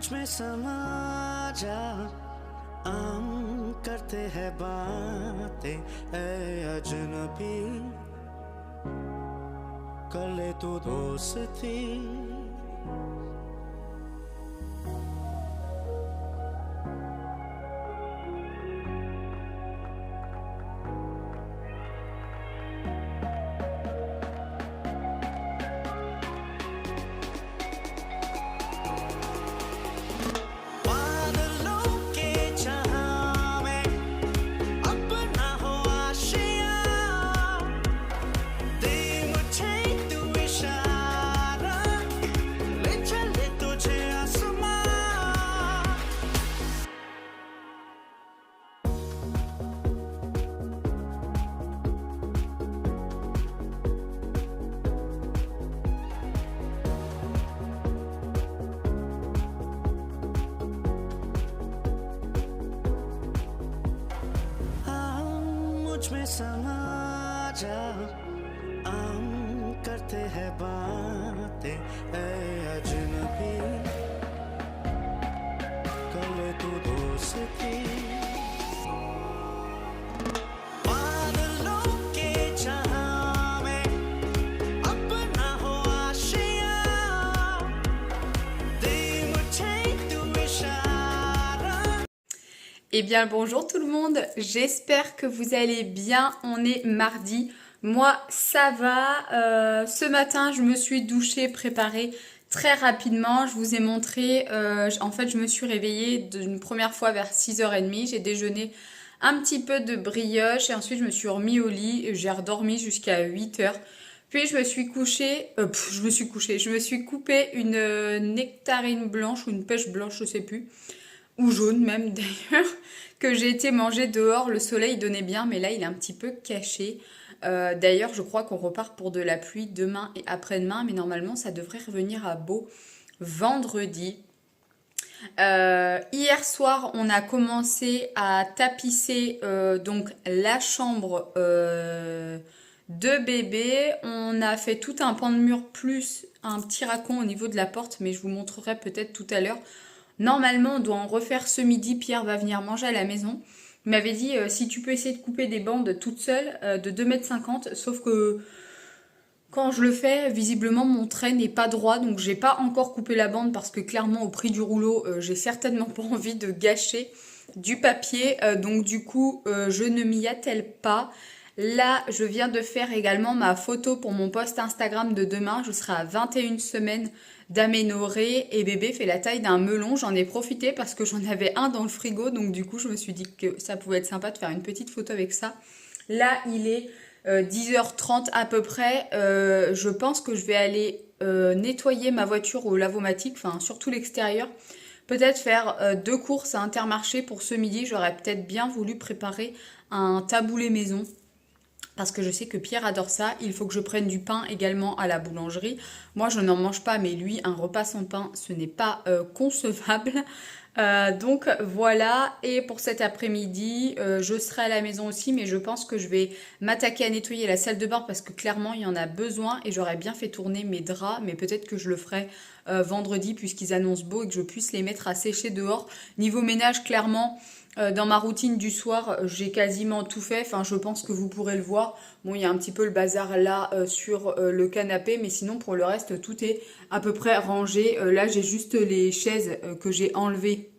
मुझ में समा जा आम करते हैं बातें ऐ अजनबी कर ले तू दोस्ती में समा जा आम करते हैं बातें ऐ अजनबी कर ले तू दोस्ती बादलों के जहां में अपना हो आशिया दे मुझे तू इशारा। Eh bien bonjour tout le monde, j'espère que vous allez bien, on est mardi, moi ça va, ce matin je me suis douchée, préparée très rapidement, je vous ai montré, en fait je me suis réveillée une première fois vers 6h30, j'ai déjeuné un petit peu de brioche et ensuite je me suis remis au lit, j'ai redormi jusqu'à 8h. Puis je me suis couchée, je me suis coupé une nectarine blanche ou une pêche blanche, je sais plus. Ou jaune même d'ailleurs, que j'ai été manger dehors. Le soleil donnait bien, mais là il est un petit peu caché. D'ailleurs, je crois qu'on repart pour de la pluie demain et après-demain, mais normalement ça devrait revenir à beau vendredi. Hier soir, on a commencé à tapisser donc la chambre de bébé. On a fait tout un pan de mur plus un petit racon au niveau de la porte, mais je vous montrerai peut-être tout à l'heure. Normalement, on doit en refaire ce midi. Pierre va venir manger à la maison. Il m'avait dit, si tu peux essayer de couper des bandes toute seule, de 2,50 m. Sauf que quand je le fais, visiblement, mon trait n'est pas droit. Donc, j'ai pas encore coupé la bande parce que clairement, au prix du rouleau, j'ai certainement pas envie de gâcher du papier. Donc, du coup, je ne m'y attelle pas. Là, je viens de faire également ma photo pour mon post Instagram de demain. Je serai à 21 semaines d'aménorrhée et bébé fait la taille d'un melon. J'en ai profité parce que j'en avais un dans le frigo. Donc du coup, je me suis dit que ça pouvait être sympa de faire une petite photo avec ça. Là, il est 10h30 à peu près. Je pense que je vais aller nettoyer ma voiture au Lavomatic, enfin surtout l'extérieur. Peut-être faire 2 courses à Intermarché pour ce midi. J'aurais peut-être bien voulu préparer un taboulé maison. Parce que je sais que Pierre adore ça. Il faut que je prenne du pain également à la boulangerie. Moi, je n'en mange pas, mais lui, un repas sans pain, ce n'est pas concevable. Donc voilà, et pour cet après-midi, je serai à la maison aussi, mais je pense que je vais m'attaquer à nettoyer la salle de bain parce que clairement, il y en a besoin et j'aurais bien fait tourner mes draps, mais peut-être que je le ferai vendredi puisqu'ils annoncent beau et que je puisse les mettre à sécher dehors. Niveau ménage, clairement... dans ma routine du soir, j'ai quasiment tout fait. Enfin, je pense que vous pourrez le voir. Bon, il y a un petit peu le bazar là sur le canapé. Mais sinon, pour le reste, tout est à peu près rangé. Là, j'ai juste les chaises que j'ai enlevées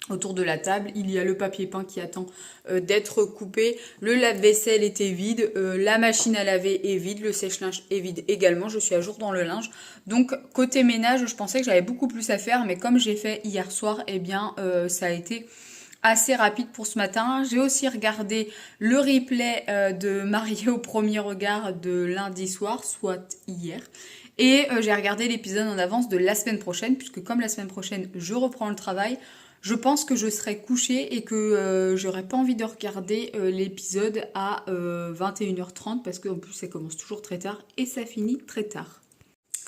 autour de la table. Il y a le papier peint qui attend d'être coupé. Le lave-vaisselle était vide. La machine à laver est vide. Le sèche-linge est vide également. Je suis à jour dans le linge. Donc, côté ménage, je pensais que j'avais beaucoup plus à faire. Mais comme j'ai fait hier soir, eh bien, ça a été... assez rapide pour ce matin. J'ai aussi regardé le replay de Mariée au premier regard de lundi soir, soit hier. Et j'ai regardé l'épisode en avance de la semaine prochaine, puisque comme la semaine prochaine, je reprends le travail, je pense que je serai couchée et que j'aurais pas envie de regarder l'épisode à 21h30, parce qu'en plus, ça commence toujours très tard et ça finit très tard.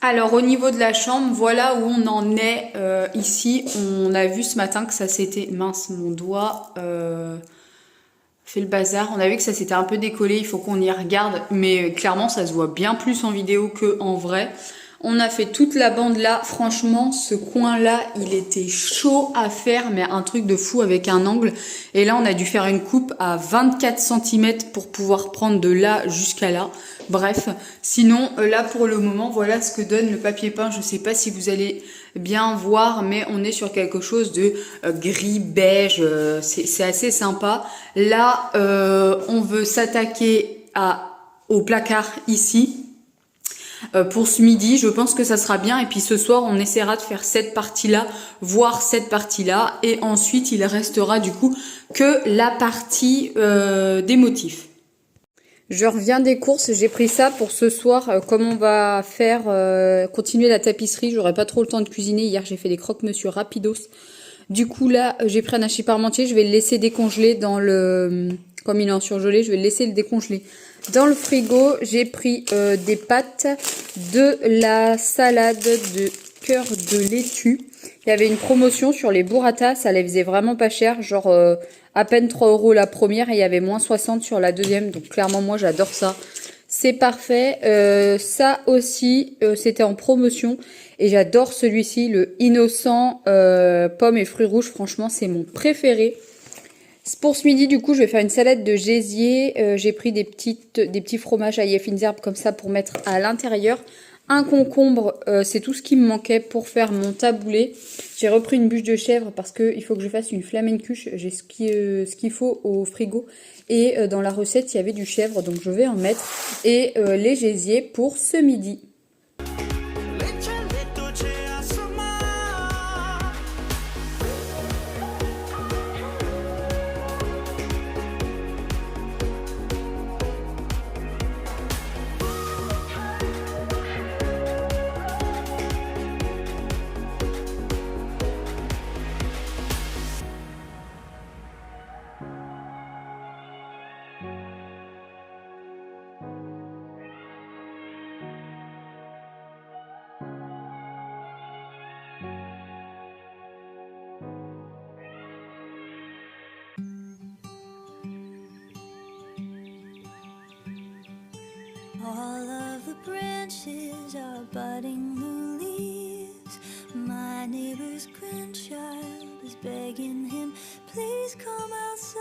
Alors au niveau de la chambre, voilà où on en est ici. On a vu ce matin que ça s'était... Mince, mon doigt fait le bazar. On a vu que ça s'était un peu décollé, il faut qu'on y regarde. Mais clairement, ça se voit bien plus en vidéo qu'en vrai. On a fait toute la bande là. Franchement, ce coin-là, il était chaud à faire, mais un truc de fou avec un angle. Et là, on a dû faire une coupe à 24 cm pour pouvoir prendre de là jusqu'à là. Bref, sinon, là, pour le moment, voilà ce que donne le papier peint. Je sais pas si vous allez bien voir, mais on est sur quelque chose de gris, beige. C'est assez sympa. Là, on veut s'attaquer au placard ici. Pour ce midi, je pense que ça sera bien. Et puis ce soir, on essaiera de faire cette partie-là, voire cette partie-là. Et ensuite, il restera du coup que la partie des motifs. Je reviens des courses, j'ai pris ça pour ce soir. Comme on va faire continuer la tapisserie, j'aurai pas trop le temps de cuisiner. Hier, j'ai fait des croque-monsieur rapidos. Du coup, là, j'ai pris un hachis parmentier. Je vais le laisser décongeler dans le... Comme il est en surgelé, je vais le laisser le décongeler. Dans le frigo, j'ai pris des pâtes, de la salade de cœur de laitue. Il y avait une promotion sur les burrata, ça les faisait vraiment pas cher, genre à peine 3 € la première et il y avait moins 60 sur la deuxième. Donc clairement, moi j'adore ça. C'est parfait. Ça aussi, c'était en promotion. Et j'adore celui-ci, le innocent pommes et fruits rouges. Franchement, c'est mon préféré. Pour ce midi, du coup, je vais faire une salade de gésier. J'ai pris des petits fromages à fines herbes comme ça pour mettre à l'intérieur. Un concombre, c'est tout ce qui me manquait pour faire mon taboulé. J'ai repris une bûche de chèvre parce qu'il faut que je fasse une flamencuche. J'ai ce qu'il faut au frigo. Et dans la recette, il y avait du chèvre, donc je vais en mettre. Et les gésiers pour ce midi. All of the branches are budding new leaves. My neighbor's grandchild is begging him, please come outside.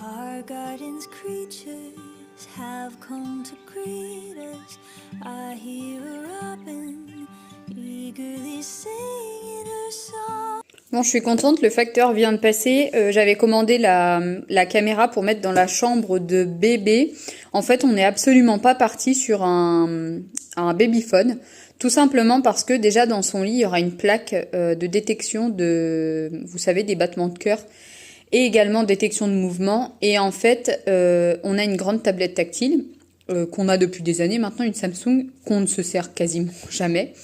Our garden's creatures have come to greet us. I hear a robin eagerly singing her song. Bon, je suis contente, le facteur vient de passer. J'avais commandé la caméra pour mettre dans la chambre de bébé. En fait, on n'est absolument pas parti sur un babyphone. Tout simplement parce que déjà dans son lit, il y aura une plaque de détection vous savez, des battements de cœur. Et également détection de mouvement. Et en fait, on a une grande tablette tactile qu'on a depuis des années maintenant, une Samsung, qu'on ne se sert quasiment jamais.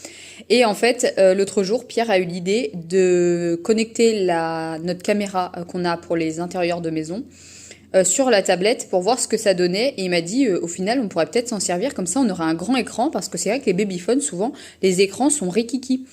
Et en fait, l'autre jour, Pierre a eu l'idée de connecter notre caméra qu'on a pour les intérieurs de maison sur la tablette pour voir ce que ça donnait. Et il m'a dit, au final, on pourrait peut-être s'en servir, comme ça on aura un grand écran, parce que c'est vrai que les babyphones, souvent, les écrans sont rikiki.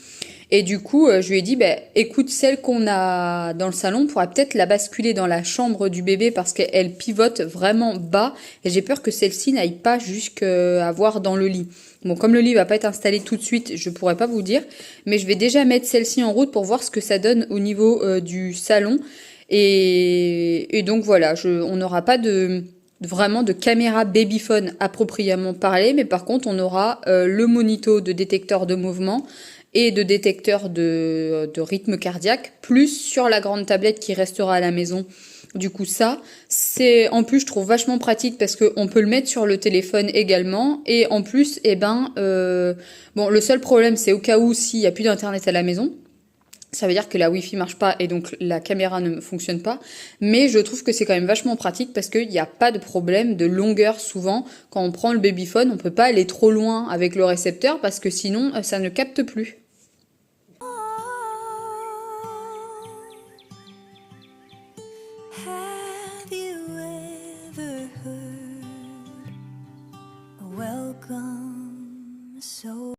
Et du coup, je lui ai dit, écoute, celle qu'on a dans le salon, on pourrait peut-être la basculer dans la chambre du bébé parce qu'elle pivote vraiment bas. Et j'ai peur que celle-ci n'aille pas jusqu'à voir dans le lit. Bon, comme le lit va pas être installé tout de suite, je pourrais pas vous dire. Mais je vais déjà mettre celle-ci en route pour voir ce que ça donne au niveau du salon. Et donc voilà, on n'aura pas vraiment de caméra babyphone à proprement parler. Mais par contre, on aura le monito de détecteur de mouvement et de détecteur de rythme cardiaque, plus sur la grande tablette qui restera à la maison. Du coup, ça, c'est en plus, je trouve vachement pratique parce qu'on peut le mettre sur le téléphone également. Et en plus, bon, le seul problème, c'est au cas où s'il n'y a plus d'internet à la maison. Ça veut dire que la Wi-Fi marche pas et donc la caméra ne fonctionne pas. Mais je trouve que c'est quand même vachement pratique parce qu'il n'y a pas de problème de longueur souvent. Quand on prend le babyphone, on peut pas aller trop loin avec le récepteur parce que sinon, ça ne capte plus. Have you ever heard a welcome so